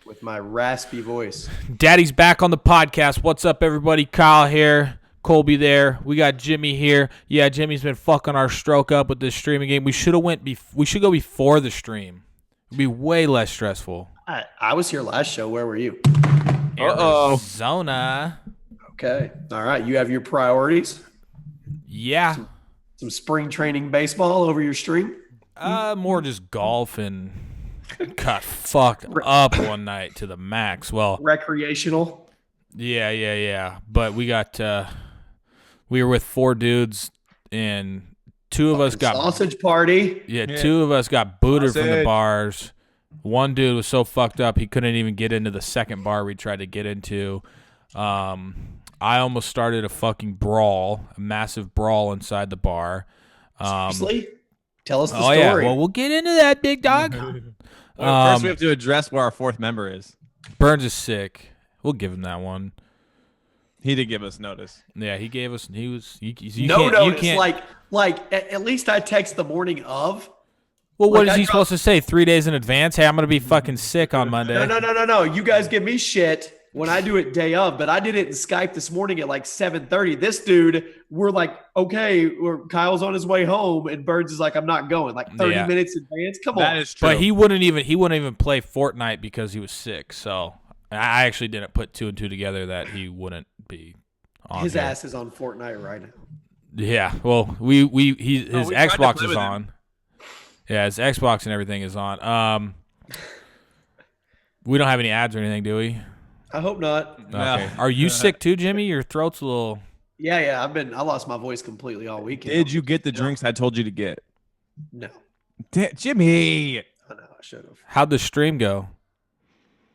with my raspy voice. Daddy's back on the podcast. What's up, everybody? Kyle here. Colby there. We got Jimmy here. Yeah, Jimmy's been fucking our stroke up with this streaming game. We should go before the stream. It'd be way less stressful. I was here last show. Where were you? Arizona. Okay. All right. You have your priorities. Yeah. Some spring training baseball over your stream. More just golf and got fucked up one night to the max. Well, recreational. Yeah. But we got we were with 4 dudes and 2 of us got sausage party. Yeah, 2 of us got booted from the bars. One dude was so fucked up he couldn't even get into the second bar we tried to get into. I almost started a fucking brawl, a massive brawl inside the bar. Seriously? Tell us the story. Yeah. Well, we'll get into that, big dog. First, we have to address where our 4th member is. Burns is sick. We'll give him that one. He did give us notice. Yeah, he gave us. He was. Notice. Like at least I text the morning of. Well, what is he supposed to say? 3 days in advance? Hey, I'm gonna be fucking sick on Monday. No. You guys give me shit when I do it day of, but I did it in Skype this morning at like 7:30. This dude, we're like, okay, Kyle's on his way home, and Burns is like, I'm not going. Like 30 minutes in advance. Come on. That is true. But he wouldn't even play Fortnite because he was sick. So I actually didn't put 2 and 2 together that he wouldn't be on. His ass is on Fortnite right now. Yeah. Well, his Xbox is on. Him. Yeah, his Xbox and everything is on. We don't have any ads or anything, do we? I hope not. Okay. No. Are you sick too, Jimmy? Your throat's a little. Yeah. I lost my voice completely all weekend. Did you get the drinks I told you to get? No. Jimmy. I know. I should have. How'd the stream go?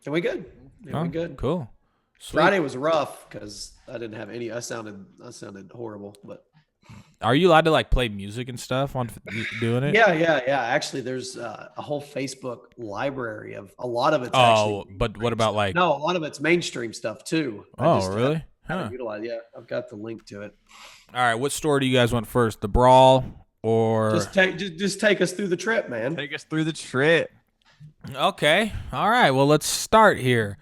It went good. It went good. Cool. Sweet. Friday was rough because I didn't have any. I sounded horrible, but. Are you allowed to like play music and stuff on doing it? Yeah. Actually, there's a whole Facebook library of a lot of it's. But what about like? No, a lot of it's mainstream stuff too. Really? Utilize. Yeah, I've got the link to it. All right, what story do you guys want first? The brawl or just take us through the trip, man. Take us through the trip. Okay. All right. Well, let's start here.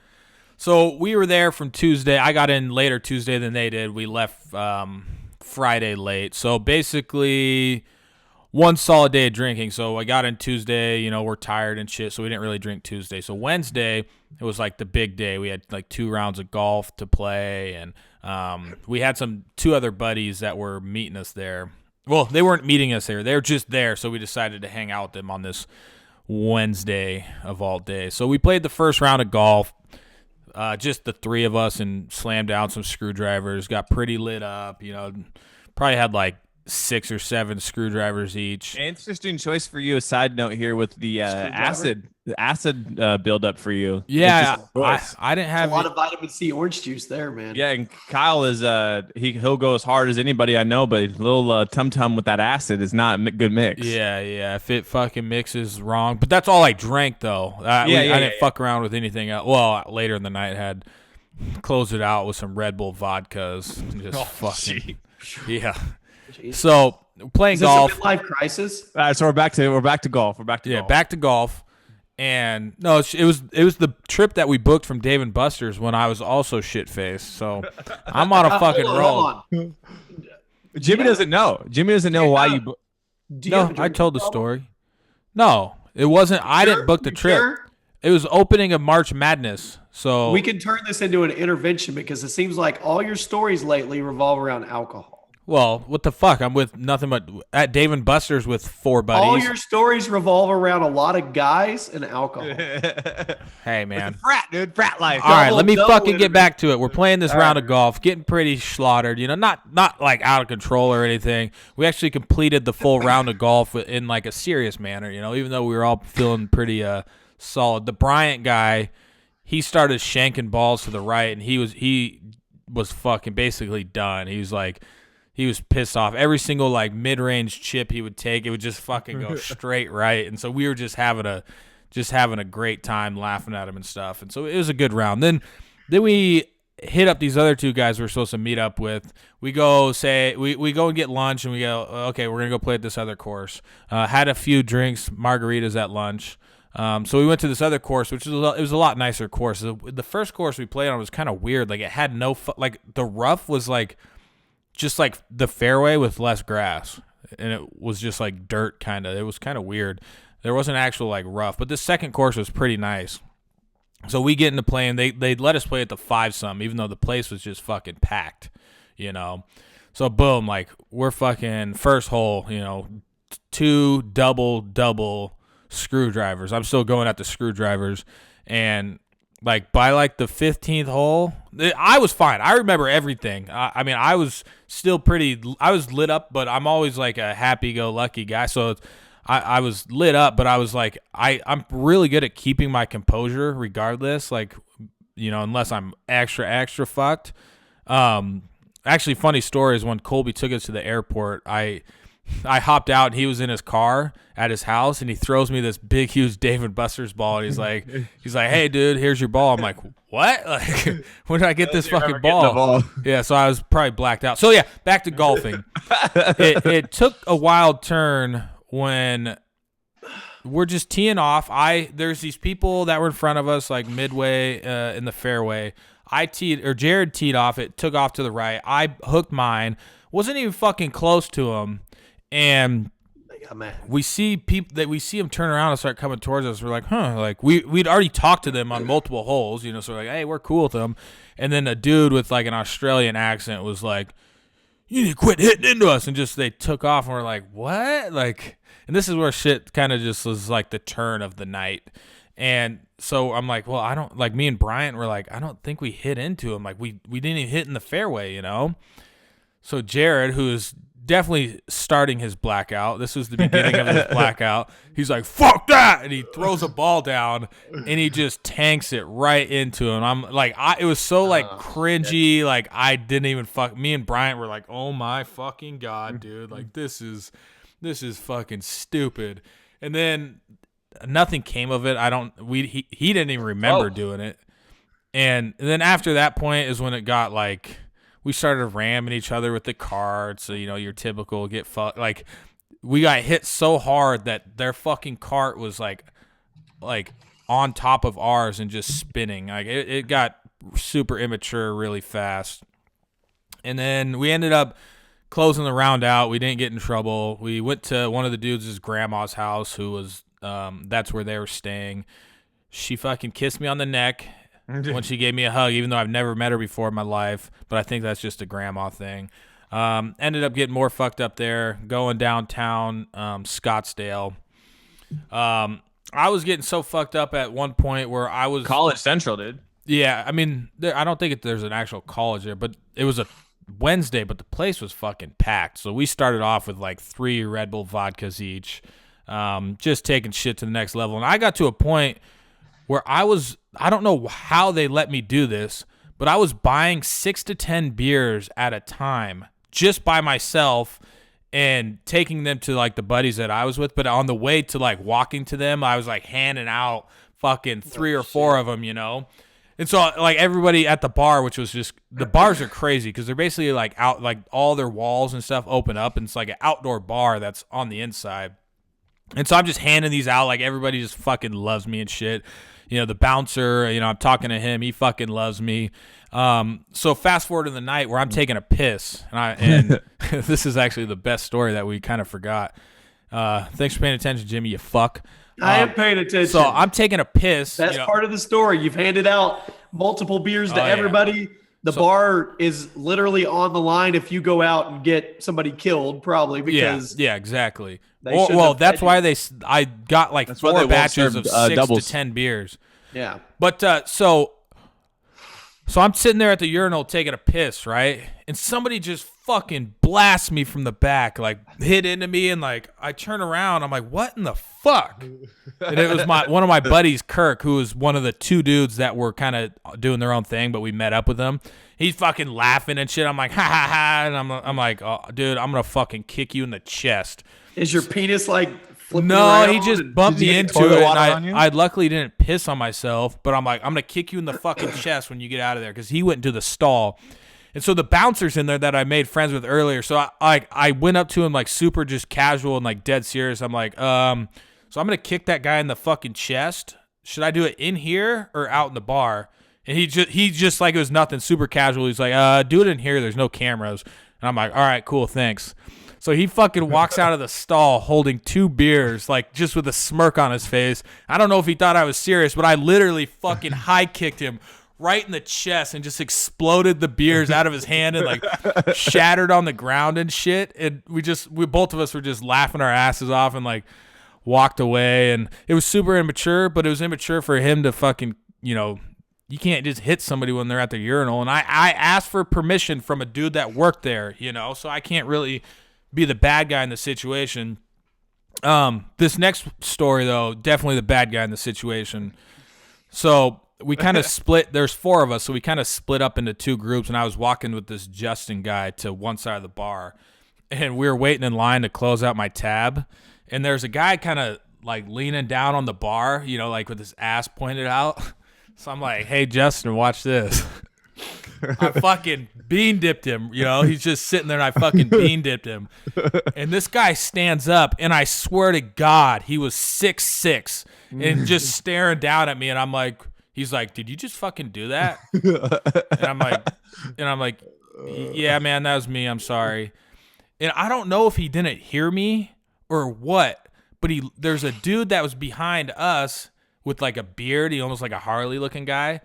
So we were there from Tuesday. I got in later Tuesday than they did. We left Friday late. So basically one solid day of drinking. So I got in Tuesday, we're tired and shit, so we didn't really drink Tuesday. So Wednesday, it was like the big day. We had like 2 rounds of golf to play, and we had 2 other buddies that were meeting us there. Well, they weren't meeting us there. They were just there, so we decided to hang out with them on this Wednesday of all days. So we played the first round of golf. Just the 3 of us, and slammed down some screwdrivers, got pretty lit up, probably had like 6 or 7 screwdrivers each. Interesting choice for you. A side note here with the acid buildup for you. Yeah, I didn't have a lot of vitamin C orange juice there, man. Yeah, and Kyle is he'll go as hard as anybody I know, but a little tum with that acid is not a good mix. Yeah. If it fucking mixes wrong, but that's all I drank though. I didn't fuck around with anything else. Well, later in the night had closed it out with some Red Bull vodkas. Just fucking yeah. Jeez. So playing golf. Is this a midlife crisis? All right, so we're back to golf. Golf. Back to golf. And no, it was the trip that we booked from Dave & Buster's when I was also shit faced. So I'm on a fucking roll. Jimmy doesn't know. Jimmy doesn't know why you. No, I told the story. No, it wasn't. I didn't book the trip. Sure? It was opening of March Madness. So we can turn this into an intervention because it seems like all your stories lately revolve around alcohol. Well, what the fuck? I'm with nothing but at Dave & Buster's with 4 buddies. All your stories revolve around a lot of guys and alcohol. Hey, man. Frat life. All right, let me fucking get back to it. We're playing this round of golf, getting pretty slaughtered, not like out of control or anything. We actually completed the full round of golf in like a serious manner, even though we were all feeling pretty solid. The Bryant guy, he started shanking balls to the right, and he was fucking basically done. He was pissed off. Every single like mid-range chip he would take, it would just fucking go straight right. And so we were just having a great time laughing at him and stuff. And so it was a good round. Then we hit up these other 2 guys we're supposed to meet up with. We go and get lunch, and we go, okay, we're gonna go play at this other course. Had a few drinks, margaritas at lunch. So we went to this other course, which was it was a lot nicer course. The first course we played on was kind of weird. Like it had no like the rough was like just like the fairway with less grass, and it was just like dirt kind of. It was kind of weird. There wasn't actual like rough, but this second course was pretty nice. So we get into playing. They let us play at the 5-some, even though the place was just fucking packed, you know. So boom, like we're fucking first hole, you know, 2 double screwdrivers. I'm still going at the screwdrivers, and like by like the 15th hole, I was fine. I remember everything. I mean, I was still I was lit up, but I'm always like a happy-go-lucky guy. So I was lit up, but I was like, I'm really good at keeping my composure regardless. Like, you know, unless I'm extra fucked. Actually, funny story is when Colby took us to the airport, I hopped out and he was in his car at his house and he throws me this big, huge Dave & Buster's ball. And he's like, hey, dude, here's your ball. I'm like, what? Like, when did I get this fucking ball? Yeah, so I was probably blacked out. So, yeah, back to golfing. It took a wild turn when we're just teeing off. There's these people that were in front of us, like midway in the fairway. Jared teed off. It took off to the right. I hooked mine. Wasn't even fucking close to him. And we see him turn around and start coming towards us. We're like, huh? Like we'd already talked to them on multiple holes, you know. So we're like, hey, we're cool with them. And then a dude with like an Australian accent was like, you need to quit hitting into us. And just they took off, and we're like, what? Like, and this is where shit kind of just was like the turn of the night. And so I'm like, well, I don't like me and Bryant were like, I don't think we hit into him. Like we didn't even hit in the fairway, you know. So Jared, who is definitely starting his blackout. This was the beginning of his blackout. He's like, fuck that. And he throws a ball down and he just tanks it right into him. I'm like, it was so like cringy. Shit. Like I didn't even me and Bryant were like, oh my fucking God, dude. Like this is fucking stupid. And then nothing came of it. He didn't even remember doing it. And then after that point is when it got like, we started ramming each other with the cart. So, you know, your typical get fucked. Like, we got hit so hard that their fucking cart was like on top of ours and just spinning. Like, it got super immature really fast. And then we ended up closing the round out. We didn't get in trouble. We went to one of the dudes' grandma's house, who was, that's where they were staying. She fucking kissed me on the neck when she gave me a hug, even though I've never met her before in my life. But I think that's just a grandma thing. Ended up getting more fucked up there, going downtown Scottsdale. I was getting so fucked up at one point where I was... College Central, dude. Yeah, I mean, I don't think there's an actual college there, but it was a Wednesday, but the place was fucking packed. So we started off with like 3 Red Bull vodkas each, just taking shit to the next level. And I got to a point where I don't know how they let me do this, but I was buying 6 to 10 beers at a time just by myself and taking them to like the buddies that I was with. But on the way to like walking to them, I was like handing out fucking 3 or 4 of them, you know? And so like everybody at the bar, which was just, the bars are crazy because they're basically like out, like all their walls and stuff open up, and it's like an outdoor bar that's on the inside. And so I'm just handing these out, like everybody just fucking loves me and shit. You know, the bouncer, you know, I'm talking to him. He fucking loves me. So fast forward to the night where I'm taking a piss. And this is actually the best story that we kind of forgot. Thanks for paying attention, Jimmy, you fuck. I am paying attention. So I'm taking a piss. That's part of the story. You've handed out multiple beers to everybody. Yeah. The bar is literally on the line if you go out and get somebody killed, probably, because... Yeah, exactly. Well, that's why I got like 4 batches of 6 doubles. To 10 beers. Yeah. But so I'm sitting there at the urinal taking a piss, right? And somebody just fucking blasts me from the back, like hit into me, and like I turn around, I'm like, what in the fuck? And it was one of my buddies, Kirk, who was one of the 2 dudes that were kind of doing their own thing, but we met up with them. He's fucking laughing and shit. I'm like, ha ha ha, and I'm like, oh, dude, I'm gonna fucking kick you in the chest. Is your penis like flipping No, around? he just bumped me into it, and I luckily didn't piss on myself, but I'm like, I'm going to kick you in the fucking chest when you get out of there, because he went into the stall. And so the bouncer's in there that I made friends with earlier, so I went up to him like super just casual and like dead serious. I'm like, So I'm going to kick that guy in the fucking chest. Should I do it in here or out in the bar? And he just like it was nothing, super casual. He's like, do it in here. There's no cameras. And I'm like, all right, cool, thanks. So he fucking walks out of the stall holding 2 beers, like just with a smirk on his face. I don't know if he thought I was serious, but I literally fucking high kicked him right in the chest and just exploded the beers out of his hand and like shattered on the ground and shit. And we both of us were just laughing our asses off and like walked away. And it was super immature, but it was immature for him to fucking, you can't just hit somebody when they're at the urinal. And I asked for permission from a dude that worked there, so I can't really be the bad guy in the situation. This next story, though, definitely the bad guy in the situation. So we kind of split. There's 4 of us, so we kind of split up into 2 groups, and I was walking with this Justin guy to one side of the bar, and we were waiting in line to close out my tab, and there's a guy kind of like leaning down on the bar, like with his ass pointed out. So I'm like, hey, Justin, watch this. I fucking bean dipped him, he's just sitting there and I fucking bean dipped him. And this guy stands up and I swear to God, he was 6'6" and just staring down at me. And I'm like, he's like, did you just fucking do that? And I'm like, yeah, man, that was me. I'm sorry. And I don't know if he didn't hear me or what, but there's a dude that was behind us with like a beard. He almost like a Harley looking guy.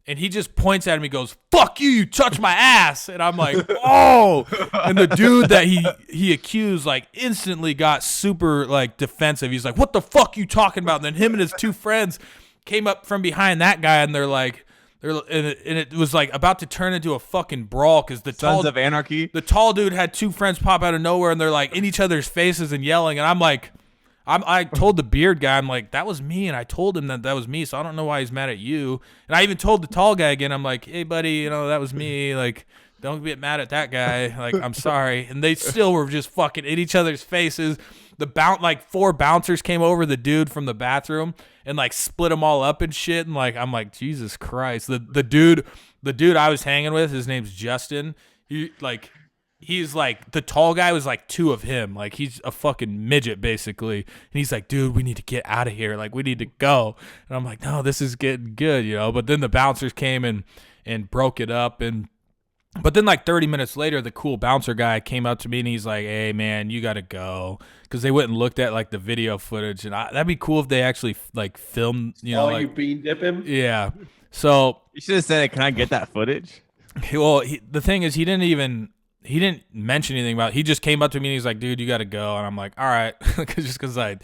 And he just points at him. He goes, fuck you, you touch my ass. And I'm like, oh. And the dude that he accused, like, instantly got super, like, defensive. He's like, what the fuck you talking about? And then him and his 2 friends came up from behind that guy, and and it was, like, about to turn into a fucking brawl because the Sons of Anarchy. The tall dude had 2 friends pop out of nowhere, and they're, like, in each other's faces and yelling. And I'm like, I told the beard guy, I'm like, that was me, and I told him that was me, so I don't know why he's mad at you. And I even told the tall guy again, I'm like, hey, buddy, that was me. Like, don't get mad at that guy. Like, I'm sorry. And they still were just fucking in each other's faces. Like 4 bouncers came over the dude from the bathroom and like split them all up and shit. And like, I'm like, Jesus Christ. The dude I was hanging with, his name's Justin. He's like, the tall guy was like 2 of him. Like, he's a fucking midget, basically. And he's like, dude, we need to get out of here. Like, we need to go. And I'm like, no, this is getting good, But then the bouncers came and broke it up. But then like 30 minutes later, the cool bouncer guy came up to me and he's like, hey, man, you got to go. Because they went and looked at like the video footage. And that'd be cool if they actually like filmed, like, you bean dip him? Yeah. So. You should have said it. Can I get that footage? Well, the thing is, he didn't mention anything about it. He just came up to me and he's like, dude, you got to go. And I'm like, all right. Just because I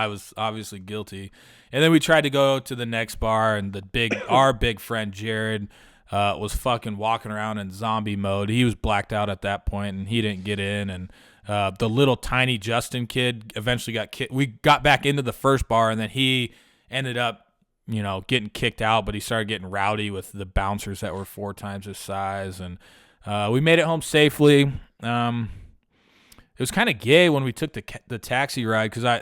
was obviously guilty. And then we tried to go to the next bar, and our big friend Jared was fucking walking around in zombie mode. He was blacked out at that point, and he didn't get in. And the little tiny Justin kid eventually got kicked. We got back into the first bar, and then he ended up, getting kicked out, but he started getting rowdy with the bouncers that were 4 times his size. And we made it home safely. It was kind of gay when we took the taxi ride because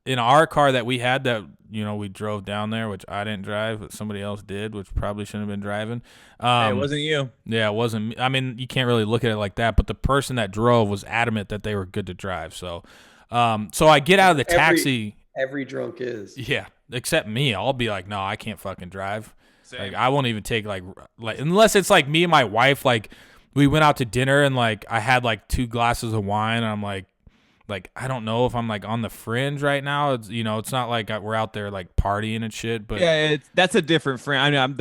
in our car that we had that, we drove down there, which I didn't drive, but somebody else did, which probably shouldn't have been driving. Hey, it wasn't you. Yeah, it wasn't me. I mean, you can't really look at it like that, but the person that drove was adamant that they were good to drive. So I get out of the taxi. Every drunk is. Yeah, except me. I'll be like, no, I can't fucking drive. Same. Like, I won't even take like unless it's like me and my wife, like, we went out to dinner and like I had like 2 glasses of wine and I'm like I don't know if I'm like on the fringe right now. It's it's not like we're out there like partying and shit. But yeah, that's a different fringe. I mean,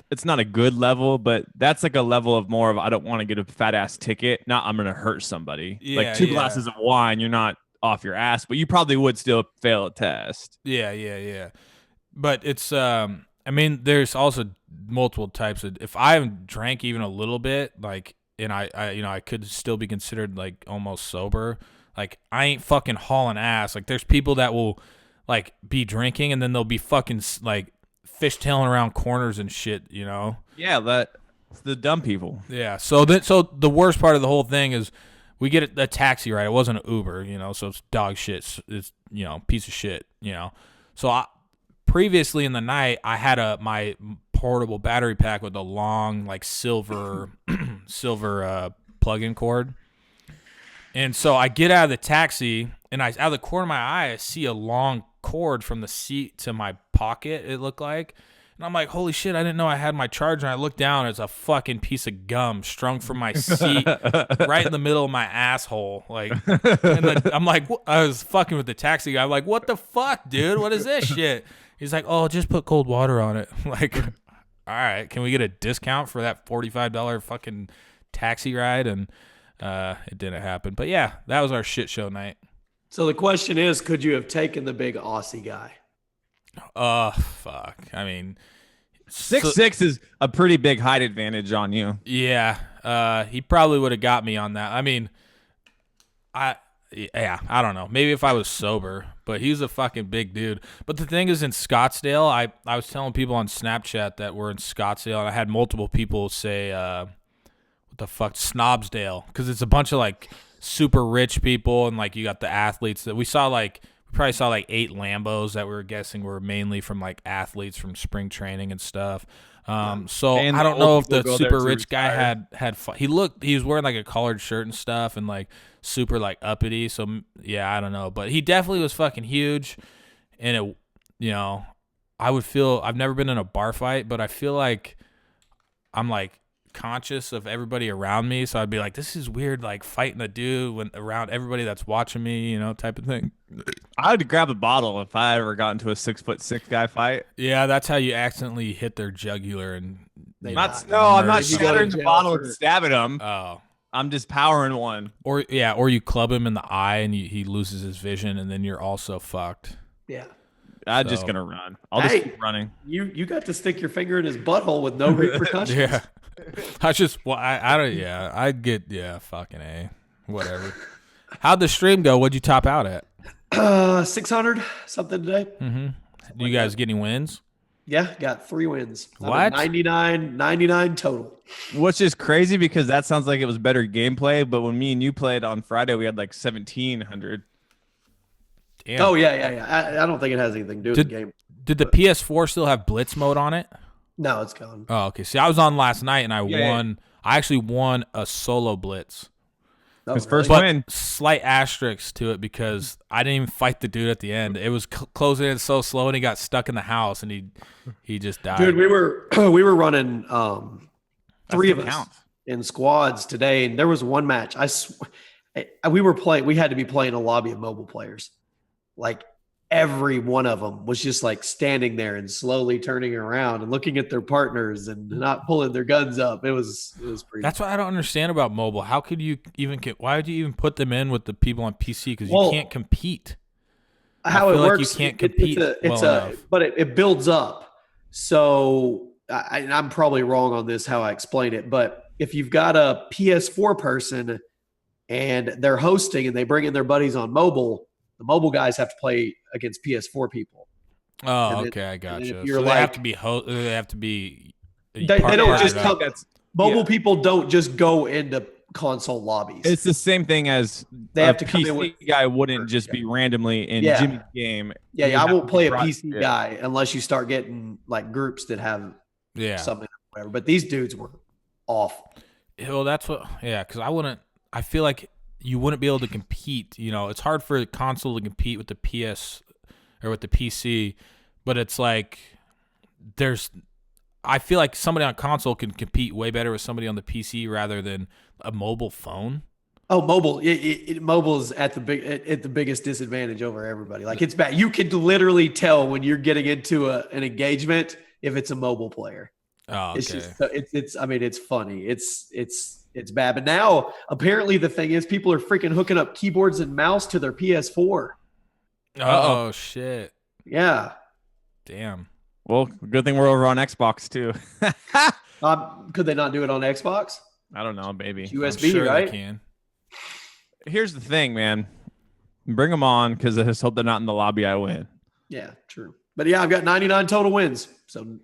it's not a good level, but that's like a level of more of I don't want to get a fat ass ticket. Not I'm gonna hurt somebody. Yeah, like 2 glasses of wine, you're not off your ass, but you probably would still fail a test. Yeah. But it's I mean, there's also multiple types of. If I drank even a little bit, like. And I could still be considered like almost sober. Like I ain't fucking hauling ass. Like there's people that will like be drinking and then they'll be fucking like fishtailing around corners and shit. Yeah, that's the dumb people. Yeah. So the worst part of the whole thing is we get a taxi ride. It wasn't an Uber. So it's dog shit. It's piece of shit. So previously in the night I had my portable battery pack with a long like silver plug-in cord, and so I get out of the taxi and out of the corner of my eye I see a long cord from the seat to my pocket, it looked like. And I'm like, holy shit, I didn't know I had my charger. And I look down, it's a fucking piece of gum strung from my seat right in the middle of my asshole. Like, I'm like, I was fucking with the taxi guy. I'm like, what the fuck, dude? What is this shit? He's like, oh, just put cold water on it. I'm like, all right, can we get a discount for that $45 fucking taxi ride? And it didn't happen. But yeah, that was our shit show night. So the question is, could you have taken the big Aussie guy? Oh, fuck. I mean, 6'6" is a pretty big height advantage on you. Yeah. He probably would have got me on that. I mean, I don't know. Maybe if I was sober, but he's a fucking big dude. But the thing is, in Scottsdale, I was telling people on Snapchat that we're in Scottsdale, and I had multiple people say, what the fuck, Snobsdale, because it's a bunch of like super rich people, and like you got the athletes that we saw, like we probably saw like 8 Lambos that we were guessing were mainly from like athletes from spring training and stuff. So And I don't know if the go there super to rich guy retire. had fun. He was wearing like a collared shirt and stuff, and like super like uppity. So yeah, I don't know, but he definitely was fucking huge. And it, you know, I've never been in a bar fight, but I feel like I'm like conscious of everybody around me, so I'd be like, this is weird, like fighting a dude when around everybody that's watching me, you know, type of thing. I would grab a bottle if I ever got into a 6'6" guy fight. Yeah, that's how you accidentally hit their jugular and They you not- know, I'm not You go to shattering the jail bottle for- and stabbing him. Oh, I'm just powering one. or you club him in the eye and he loses his vision, and then you're also fucked. Yeah. I'm just So- gonna run. I'll Hey. just keep running. You got to stick your finger in his butthole with no repercussions. Yeah, I don't. Yeah, I'd get fucking A, whatever. How'd the stream go? What'd you top out at? 600 something today. Mm-hmm. Do you guys get any wins? Yeah, got 3 wins. I'm What? at 99 total. Which is crazy because that sounds like it was better gameplay, but when me and you played on Friday, we had like 1,700. Damn. Oh yeah. I don't think it has anything to do with the game. Did the PS4 still have Blitz mode on it? No, it's gone. Oh, okay. See, I was on last night and I Yeah. won. I actually won a solo Blitz. Oh, His really? first But win. slight asterisk to it because I didn't even fight the dude at the end. It was closing in so slow, and he got stuck in the house, and he just died. Dude, we were running 3 of That us counts. in squads today, and there was one match. We had to be playing a lobby of mobile players. Like every one of them was just like standing there and slowly turning around and looking at their partners and not pulling their guns up. It was pretty. That's what I don't understand about mobile. How could you even why would you even put them in with the people on PC? Because you Well, can't compete. how I it feel like works. you can't compete It's well enough. but it builds up. So I'm probably wrong on this how I explain it, but if you've got a PS4 person and they're hosting and they bring in their buddies on mobile, the mobile guys have to play against PS4 people. Oh, And then- okay, I and gotcha. then So if you're they have like- to be they have to be. They don't partnered just up. come. That's Mobile yeah. people don't just go into console lobbies. It's the same thing as They a have to come in PC with- guy wouldn't just be randomly in Yeah. Jimmy's game. yeah, You I have won't to play a brought- PC yeah. guy unless you start getting like groups that have Yeah. something or whatever. But these dudes were awful. Well, that's what. Yeah, because I feel like you wouldn't be able to compete. You know, it's hard for a console to compete with the PS or with the PC, but it's like I feel like somebody on console can compete way better with somebody on the PC rather than a mobile phone. Oh, mobile! Mobile is at the biggest disadvantage over everybody. Like it's bad. You could literally tell when you're getting into an engagement if it's a mobile player. Oh, okay. It's just it's. I mean, it's funny. It's bad. But now apparently the thing is, people are freaking hooking up keyboards and mouse to their PS4. Oh shit! Yeah. Damn. Well, good thing we're over on Xbox too. Could they not do it on Xbox? I don't know, baby. It's I'm USB, sure right? They can. Here's the thing, man. Bring them on because I just hope they're not in the lobby. I win. Yeah, true. But yeah, I've got 99 total wins. So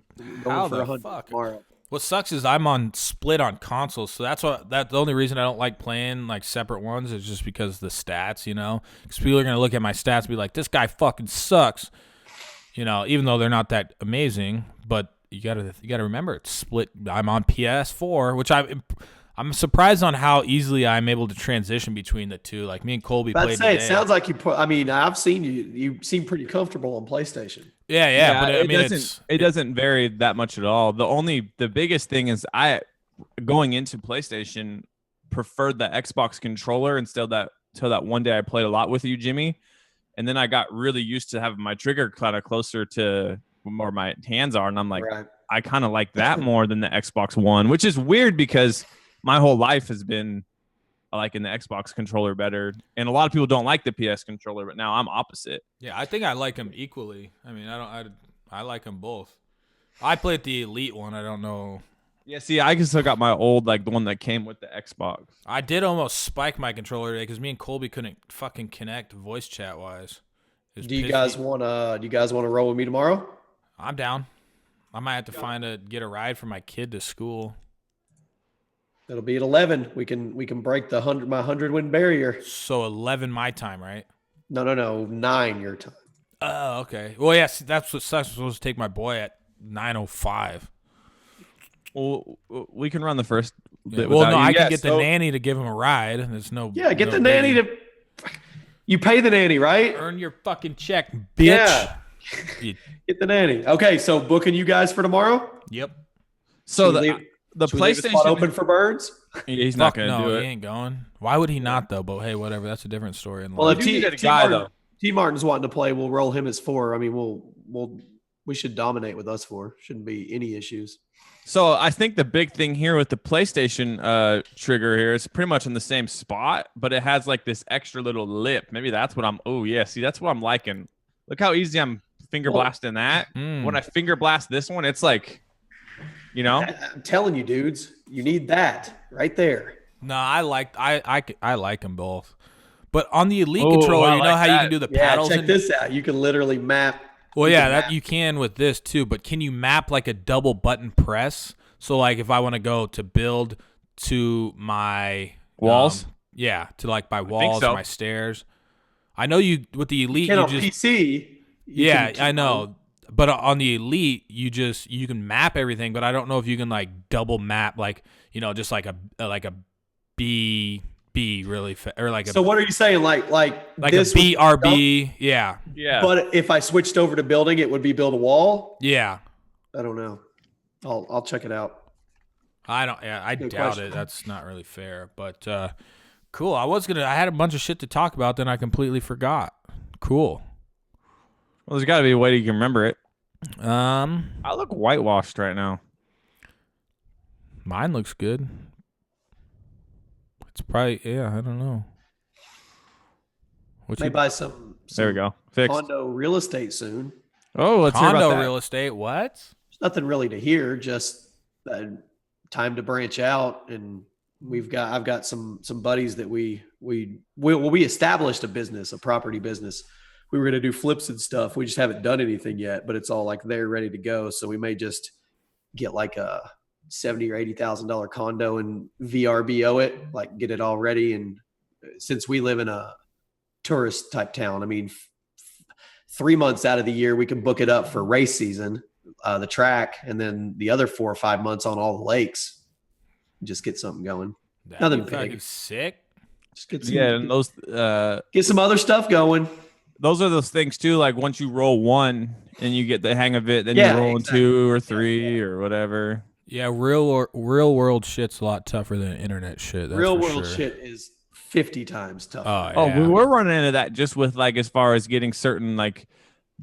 How going for the 100 fuck? tomorrow. What sucks is I'm on split on consoles, so that's the only reason I don't like playing like separate ones is just because of the stats, you know. Because people are gonna look at my stats and be like, "This guy fucking sucks," you know. Even though they're not that amazing, but you gotta remember it's split. I'm on PS4, which I'm surprised on how easily I'm able to transition between the two. Like me and Colby played today. It sounds like you put. I mean, I've seen you. You seem pretty comfortable on PlayStation. Yeah. But I mean, it doesn't vary that much at all. The biggest thing is going into PlayStation preferred the Xbox controller until that one day I played a lot with you, Jimmy, and then I got really used to having my trigger kind of closer to where my hands are, and I'm like, right. I kind of like that more than the Xbox One, which is weird because my whole life has been liking the Xbox controller better, and a lot of people don't like the PS controller, but now I'm opposite. Yeah, I think I like them equally. I mean, I like them both. I played the Elite one. I don't know. Yeah, see, I still got my old, like the one that came with the Xbox. I did almost spike my controller today because me and Colby couldn't fucking connect voice chat wise. Do you guys want to roll with me tomorrow? I'm down. I might have to get a ride for my kid to school. It'll be at 11. We can break my 100 win barrier. So 11 my time, right? No, 9 your time. Oh, okay. Well, yes, that's what I'm supposed to take my boy at 9:05. Well, we can run the first bit. Well, no, I can get the nanny to give him a ride. There's no. Yeah, get the nanny to. You pay the nanny, right? Earn your fucking check, bitch. Yeah. Get the nanny. Okay, so booking you guys for tomorrow. Yep. So the PlayStation open for Birds. Yeah, he's not going to do it. He ain't going. Why would he not though? But hey, whatever. That's a different story. Well, if T Martin's wanting to play, we'll roll him as 4. I mean, we should dominate with us 4. Shouldn't be any issues. So I think the big thing here with the PlayStation trigger here is pretty much in the same spot, but it has like this extra little lip. Maybe that's what see, that's what I'm liking. Look how easy I'm finger blasting that. When I finger blast this one, it's like, I'm telling you, dudes, you need that right there. No, I like them both. But on the Elite controller, you know how you can do the paddles? Check this out. You can literally map. Well, yeah, that you can with this too, but can you map like a double button press? So like if I want to go to build to my walls, to like my walls or my stairs. I know you with the Elite you just PC. I know. But on the Elite, you can map everything, but I don't know if you can like double map just like a B really or like so what are you saying like this a BRB yeah but if I switched over to building it would be build a wall. I don't know. I'll check it out. I doubt it. That's not really fair, but cool. I had a bunch of shit to talk about, then I completely forgot. Cool. Well, there's got to be a way you can remember it. I look whitewashed right now. Mine looks good. It's probably, I don't know. May buy some there we go. Fixed. Condo real estate soon. Oh, let's hear about that. Condo real estate, what? There's nothing really to hear, just time to branch out. And I've got some buddies that we established a property business. We were going to do flips and stuff. We just haven't done anything yet, but it's all like they're ready to go. So we may just get like a $70,000 or $80,000 condo and VRBO it, like get it all ready. And since we live in a tourist type town, I mean, 3 months out of the year, we can book it up for race season, the track, and then the other 4 or 5 months on all the lakes. Just get something going. Nothing big. Sick. Just get some, those get some other stuff going. Those are those things too. Like once you roll 1 and you get the hang of it, then you're rolling 2 or 3 or whatever. Yeah, real world shit's a lot tougher than internet shit. That's real world shit is 50 times tougher. Oh, we're running into that just with like as far as getting certain like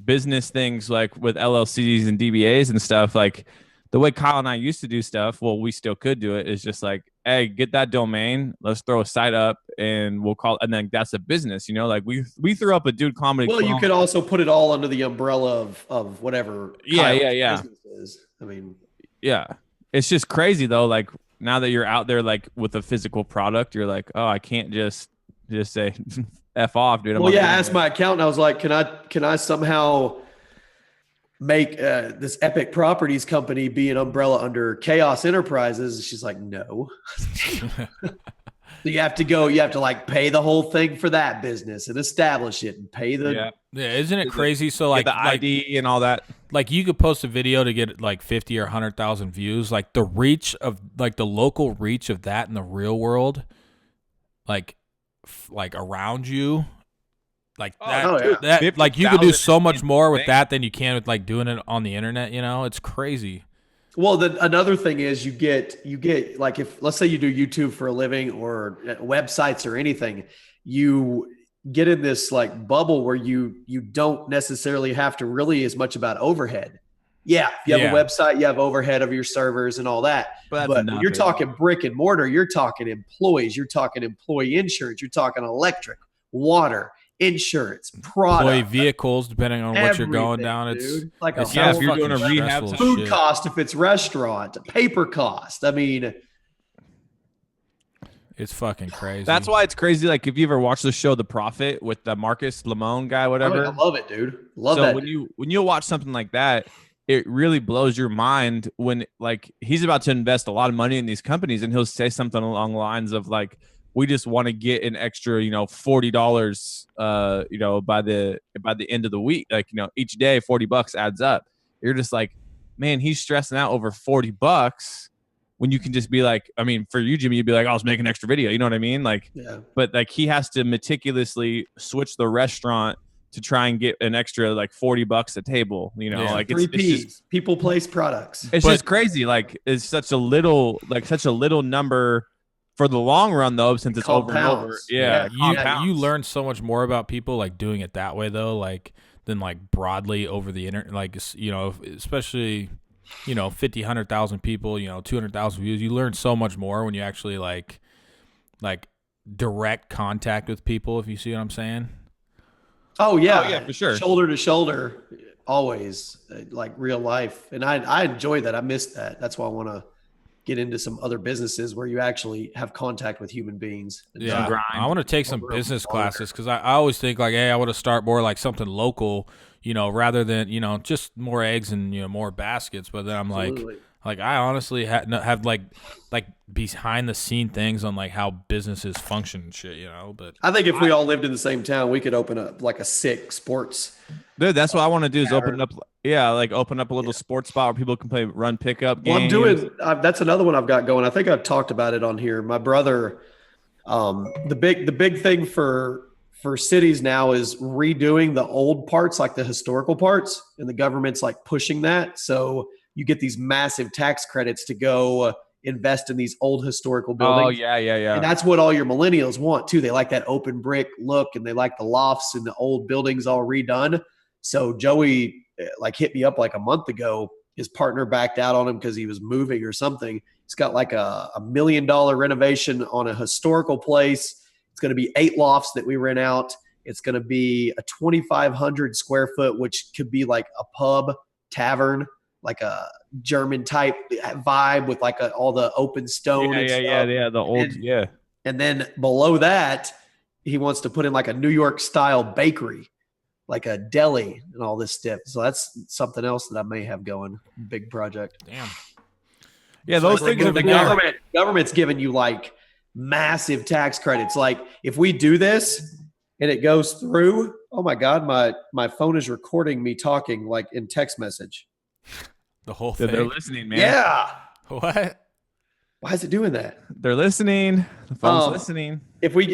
business things like with LLCs and DBAs and stuff. Like the way Kyle and I used to do stuff, well, we still could do it. Is just like, hey, get that domain. Let's throw a site up and we'll call it. And then that's a business, like we threw up a Dude Comedy. Well, you could also put it all under the umbrella of whatever. Yeah. Business is. I mean, yeah. It's just crazy though. Like now that you're out there, like with a physical product, you're like, oh, I can't just say F off, dude. I asked my accountant. I was like, can I somehow make this Epic Properties company be an umbrella under Chaos Enterprises? She's like, no. You have to like pay the whole thing for that business and establish it and pay the yeah. Isn't it crazy? So like the ID and all that. like you could post a video to get like 50 or 100,000 views. Like the reach of like the local reach of that in the real world, like around you, like that like you could do so much more with that than you can with like doing it on the internet. It's crazy. Well, another thing is you get like, if let's say you do YouTube for a living or websites or anything, you get in this like bubble where you don't necessarily have to really as much about overhead. Yeah, if you have a website, you have overhead of your servers and all that. But when you're talking brick and mortar, you're talking employees, you're talking employee insurance, you're talking electric, water, insurance, product, employee vehicles, depending on what you're going down. It's like if you're doing a rehab, food cost if it's restaurant, paper cost. I mean, it's fucking crazy. That's why it's crazy. Like if you ever watch the show The Prophet with the Marcus Lamone guy, whatever. I love it, dude. Love that. When you watch something like that, it really blows your mind when like he's about to invest a lot of money in these companies, and he'll say something along the lines of like, we just want to get an extra, $40, by the end of the week. Like, each day, $40 adds up. You're just like, man, he's stressing out over $40 when you can just be like, I mean, for you, Jimmy, you'd be like, I was making an extra video. You know what I mean? Like, but like he has to meticulously switch the restaurant to try and get an extra like $40 a table, like it's just, people place products. It's just crazy. Like it's such a little number for the long run though, since it's over and over. Yeah. You learn so much more about people like doing it that way though, like than like broadly over the internet. Like, especially, 50, 100,000 people, 200,000 views, you learn so much more when you actually like direct contact with people, if you see what I'm saying. Oh yeah, for sure. Shoulder to shoulder, always, like real life. And I enjoy that. I miss that. That's why I want to get into some other businesses where you actually have contact with human beings. Yeah, I want to take some business classes because I always think like, hey, I want to start more like something local, rather than, just more eggs and, more baskets. But then I'm Absolutely. like I honestly have like behind the scene things on like how businesses function and shit, But I think if we all lived in the same town, we could open up like a sick sports. Dude, that's what I want to do is open up a little sports spot where people can run pickup games. Well, I'm doing that's another one I've got going. I think I've talked about it on here. My brother, the big thing for cities now is redoing the old parts, like the historical parts, and the government's like pushing that. So you get these massive tax credits to go invest in these old historical buildings. Oh, yeah. And that's what all your millennials want too. They like that open brick look, and they like the lofts and the old buildings all redone. So Joey like hit me up like a month ago. His partner backed out on him because he was moving or something. He's got like a $1 million renovation on a historical place. It's going to be 8 lofts that we rent out. It's going to be a 2,500 square foot, which could be like a pub, tavern, like a German type vibe with like all the open stone. Yeah. The old, And then below that, he wants to put in like a New York style bakery, like a deli and all this stuff. So that's something else that I may have going. Big project. Damn. Yeah, those things. The government's giving you like massive tax credits. Like if we do this and it goes through, oh my God, my phone is recording me talking like in text message. The whole thing. They're listening, man. Yeah. What? Why is it doing that? They're listening. The phone's listening. If we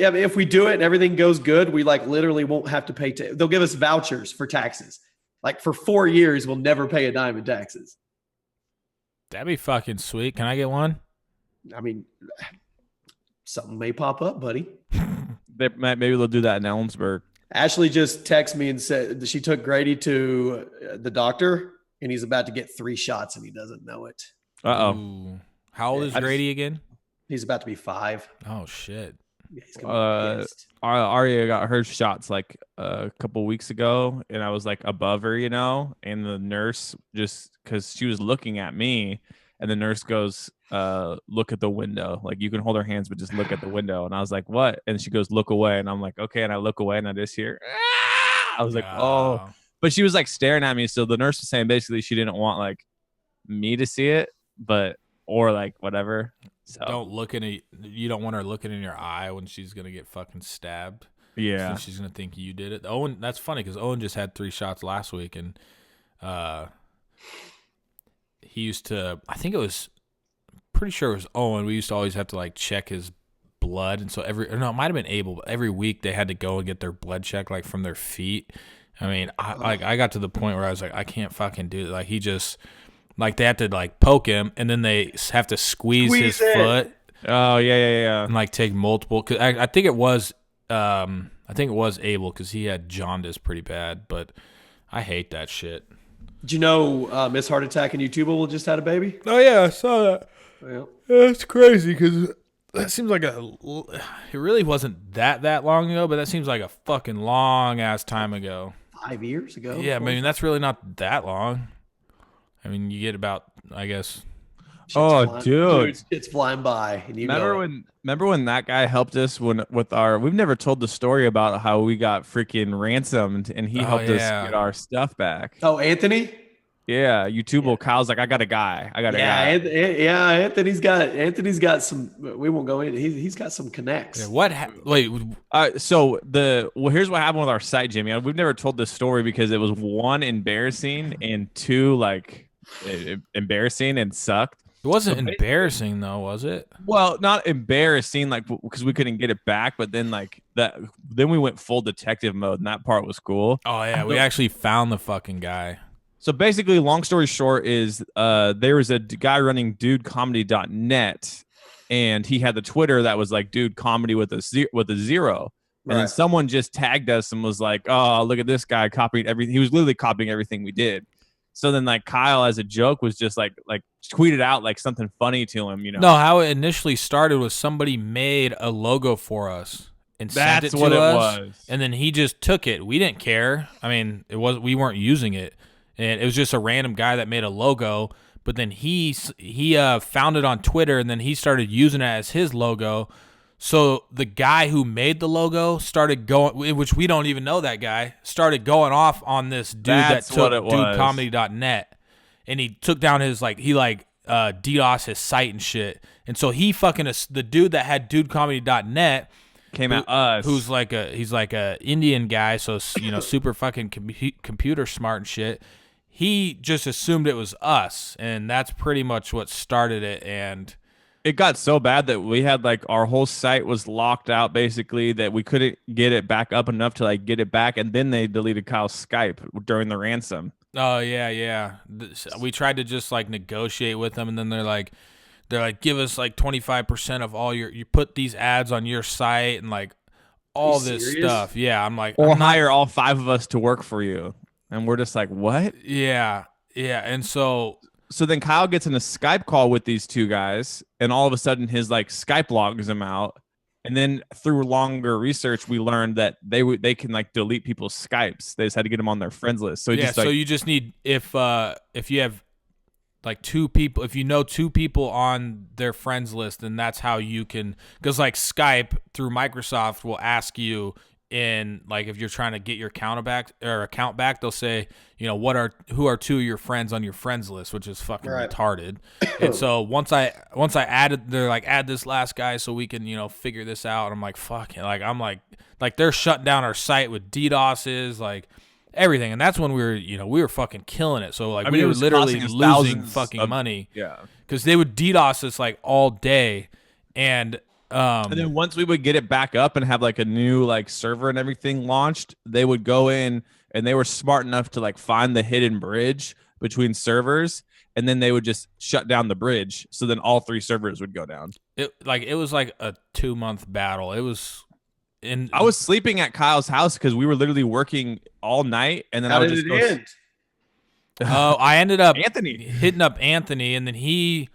do it and everything goes good, we like literally won't have to pay. They'll give us vouchers for taxes. Like for 4 years, we'll never pay a dime in taxes. That'd be fucking sweet. Can I get one? I mean, something may pop up, buddy. Maybe they'll do that in Ellensburg. Ashley just texted me and said she took Grady to the doctor, and he's about to get 3 shots, and he doesn't know it. Uh-oh. How old is Grady again? He's about to be 5. Oh, shit. Yeah, he's gonna be pissed. Aria got her shots like a couple weeks ago, and I was like above her, and the nurse, just because she was looking at me, and the nurse goes, look at the window. Like, you can hold her hands, but just look at the window. And I was like, what? And she goes, look away. And I'm like, okay. And I look away, and I just hear, I was like, oh. But she was like staring at me. So the nurse was saying basically she didn't want like me to see it, or like whatever. So you don't want her looking in your eye when she's gonna get fucking stabbed. Yeah, so she's gonna think you did it. Owen, that's funny because Owen just had 3 shots last week, and he used to, I think it was, pretty sure it was Owen. We used to always have to like check his blood, and so it might have been Abel, but every week they had to go and get their blood checked, like from their feet. I mean, I got to the point where I was like, I can't fucking do it. Like he just, like they have to like poke him, and then they have to squeeze his foot. Oh yeah. And like take multiple. Cause I think it was Abel because he had jaundice pretty bad, but I hate that shit. Did you know Miss Heart Attack and YouTubeable just had a baby? Oh yeah, I saw that. Yeah. That's crazy because that seems like it really wasn't that long ago, but that seems like a fucking long ass time ago. 5 years ago. Yeah, I mean that's really not that long. I mean you get about, I guess. Dude, it's flying by. And remember when that guy helped us with our? We've never told the story about how we got freaking ransomed, and he helped us get our stuff back. Oh, Anthony. Yeah, YouTubeable. Yeah. Kyle's like, I got a guy. Anthony's got some. We won't go in. He's got some connects. Yeah, wait. Here's what happened with our site, Jimmy. We've never told this story because it was one, embarrassing, and two, like embarrassing and sucked. It wasn't embarrassing though, was it? Well, not embarrassing, like because we couldn't get it back, but then like that, then we went full detective mode, and that part was cool. Oh yeah, we actually found the fucking guy. So basically, long story short is there was a guy running dudecomedy.net, and he had the Twitter that was like dude comedy with a zero. And then someone just tagged us and was like, oh, look at this guy copying everything. He was literally copying everything we did. So then like Kyle as a joke was just like tweeted out like something funny to him, you know. No, how it initially started was somebody made a logo for us and sent it to us. And then he just took it. We didn't care. I mean, we weren't using it. And it was just a random guy that made a logo, but then he found it on Twitter, and then he started using it as his logo. So the guy who made the logo started going, which we don't even know that guy, started going off on this dude that took dudecomedy.net, and he took down his DDoS his site and shit. And so he the dude that had dudecomedy.net came at us, who's he's like a Indian guy, so super fucking computer smart and shit. He just assumed it was us, and that's pretty much what started it. And it got so bad that we had like our whole site was locked out, basically, that we couldn't get it back up enough to like get it back. And then they deleted Kyle's Skype during the ransom. Oh yeah. We tried to just like negotiate with them, and then they're like, give us like 25% of all you put these ads on your site and like all this stuff. Yeah, I'm like, or hire all 5 of us to work for you. And we're just like, what? Yeah. And so then Kyle gets in a Skype call with these 2 guys, and all of a sudden his like Skype logs him out. And then through longer research, we learned that they can like delete people's Skypes. They just had to get them on their friends list. So so you just need, if you have like 2 people, if you know 2 people on their friends list, then that's how you can, because like Skype through Microsoft will ask you, in like if you're trying to get your account back, they'll say, who are 2 of your friends on your friends list, which is fucking retarded. And so once I added, they're like, add this last guy so we can figure this out. And I'm like, fuck it. Like I'm like they're shutting down our site with DDoSes, like everything. And that's when we were fucking killing it. So like we were literally losing fucking money. Yeah, because they would DDoS us like all day. And then once we would get it back up and have like a new like server and everything launched, they would go in, and they were smart enough to like find the hidden bridge between servers, and then they would just shut down the bridge. So then all 3 servers would go down. It was like a 2-month battle. It was. I was sleeping at Kyle's house because we were literally working all night, and then I would just go. Oh, I ended up Anthony hitting up Anthony, and then he,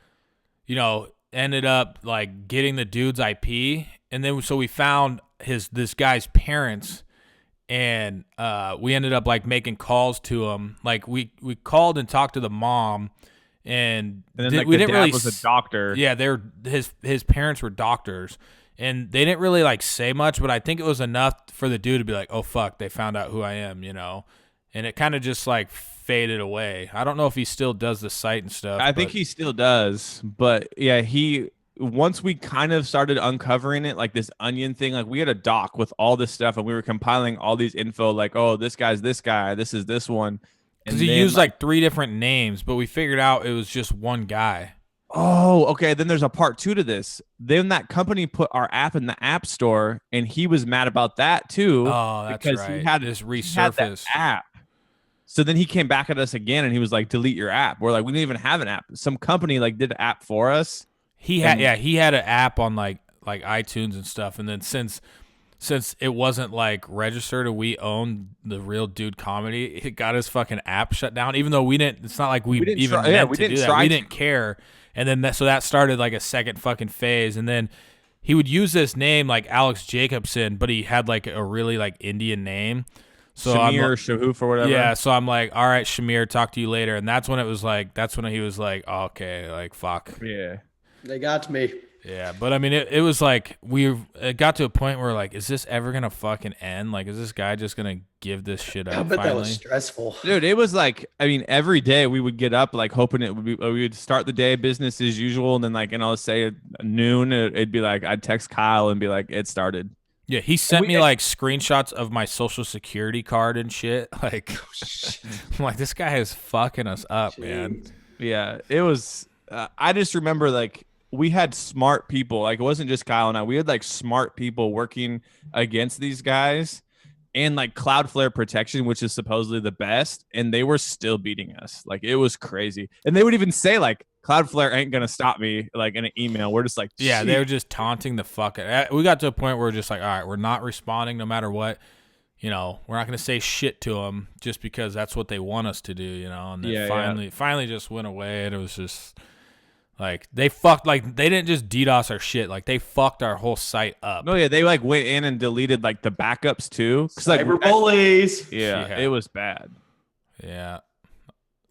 ended up like getting the dude's IP, and then so we found this guy's parents, and we ended up like making calls to him. Like we called and talked to the mom, and then we didn't really was a doctor. Yeah, his parents were doctors, and they didn't really like say much, but I think it was enough for the dude to be like, oh fuck, they found out who I am, and it kind of just like faded away. I don't know if he still does the site and stuff. I think he still does, but yeah, once we kind of started uncovering it, like this onion thing, like we had a doc with all this stuff, and we were compiling all these info, like, oh, this guy's this guy, this is this one, Because he used like 3 different names, but we figured out it was just one guy. Oh, okay. Then there's a part 2 to this. Then that company put our app in the app store, and he was mad about that too. Oh, that's because right. He had this resurfaced he had that app. So then he came back at us again, and he was like, "Delete your app." We're like, "We didn't even have an app. Some company like did the app for us." He had an app on like iTunes and stuff, and then since it wasn't like registered and we owned the Real Dude Comedy, it got his fucking app shut down. Even though we didn't, it's not like we didn't even meant to do that. We didn't care. And then so that started like a second fucking phase. And then he would use this name like Alex Jacobson, but he had like a really like Indian name. So Shamir, Shahoof or whatever. Yeah, so I'm like, all right, Shamir, talk to you later. And that's when he was like, oh, okay, like fuck. Yeah. They got me. Yeah, but I mean, it was like it got to a point where like, is this ever gonna fucking end? Like, is this guy just gonna give this shit up? I bet finally? that was stressful, dude. It was like, I mean, every day we would get up like hoping it would be. We would start the day business as usual, and then like, say at noon, it'd be like I'd text Kyle and be like, it started. Yeah, he sent me like screenshots of my social security card and shit. Like, I'm like, this guy is fucking us up, man. Yeah, it was. I just remember like. We had smart people. Like, it wasn't just Kyle and I. We had like smart people working against these guys and like Cloudflare protection, which is supposedly the best. And they were still beating us. Like, it was crazy. And they would even say like, Cloudflare ain't going to stop me, like in an email. We're just like, yeah, they were just taunting the fuck out. We got to a point where we're just like, all right, we're not responding no matter what. You know, we're not going to say shit to them just because that's what they want us to do, you know. And then finally just went away. And it was just... Like they didn't just DDoS our shit. Like they fucked our whole site up. No, yeah, they like went in and deleted like the backups too. Cyber bullies. Yeah, it was bad. Yeah.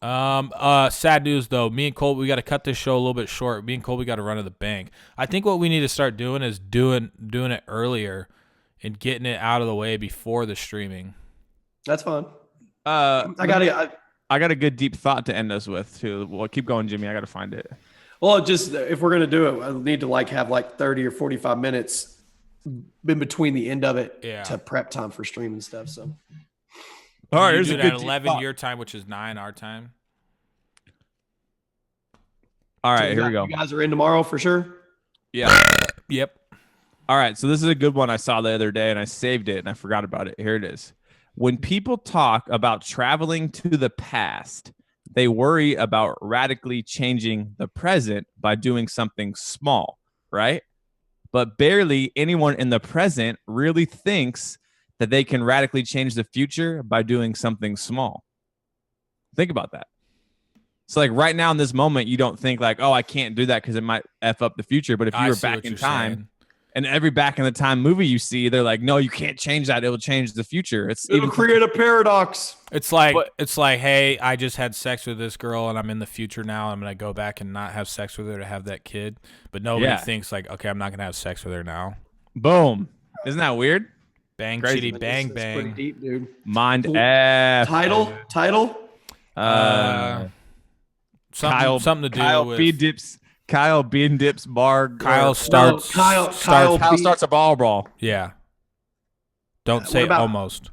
Sad news though. Me and Colby, we got to cut this show a little bit short. Me and Colby got to run to the bank. I think what we need to start doing is doing it earlier and getting it out of the way before the streaming. That's fine. I got a good deep thought to end us with too. Well, keep going, Jimmy. I got to find it. Well, just if we're gonna do it, I need to like have like 30 or 45 minutes in between the end of it to prep time for stream and stuff. So, all right, here's do a it good at 11 your time, which is 9 our time. All right, here we go. You guys are in tomorrow for sure. Yeah. Yep. All right, so this is a good one I saw the other day, and I saved it and I forgot about it. Here it is. When people talk about traveling to the past, they worry about radically changing the present by doing something small, right? But barely anyone in the present really thinks that they can radically change the future by doing something small. Think about that. So like right now in this moment, you don't think like, oh, I can't do that because it might F up the future. But if you were back in time and every back in the time movie you see, they're like, no, you can't change that. It will change the future. It'll create a paradox. It's like, hey, I just had sex with this girl and I'm in the future now. I'm going to go back and not have sex with her to have that kid. But nobody thinks like, okay, I'm not going to have sex with her now. Boom. Isn't that weird? Bang, chitty, bang, bang. Pretty deep, dude. Mind F. Title? Something to do Kyle with... Kyle Bean Dips bar. Kyle starts a brawl. Yeah. Don't say almost.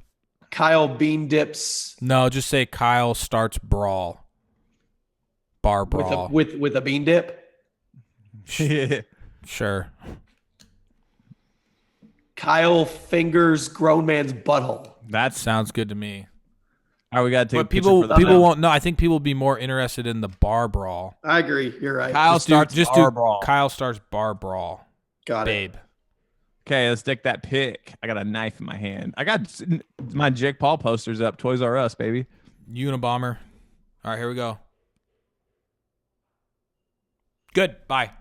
Kyle Bean Dips. No, just say Kyle starts brawl. Bar brawl. With a bean dip? Sure. Kyle fingers grown man's butthole. That sounds good to me. All right, we got to take but people won't know. I think people will be more interested in the bar brawl. I agree. You're right. Kyle starts bar brawl. Kyle starts bar brawl. Got it. Babe. Okay, let's take that pic. I got a knife in my hand. I got my Jake Paul posters up. Toys R Us, baby. Unabomber. All right, here we go. Good. Bye.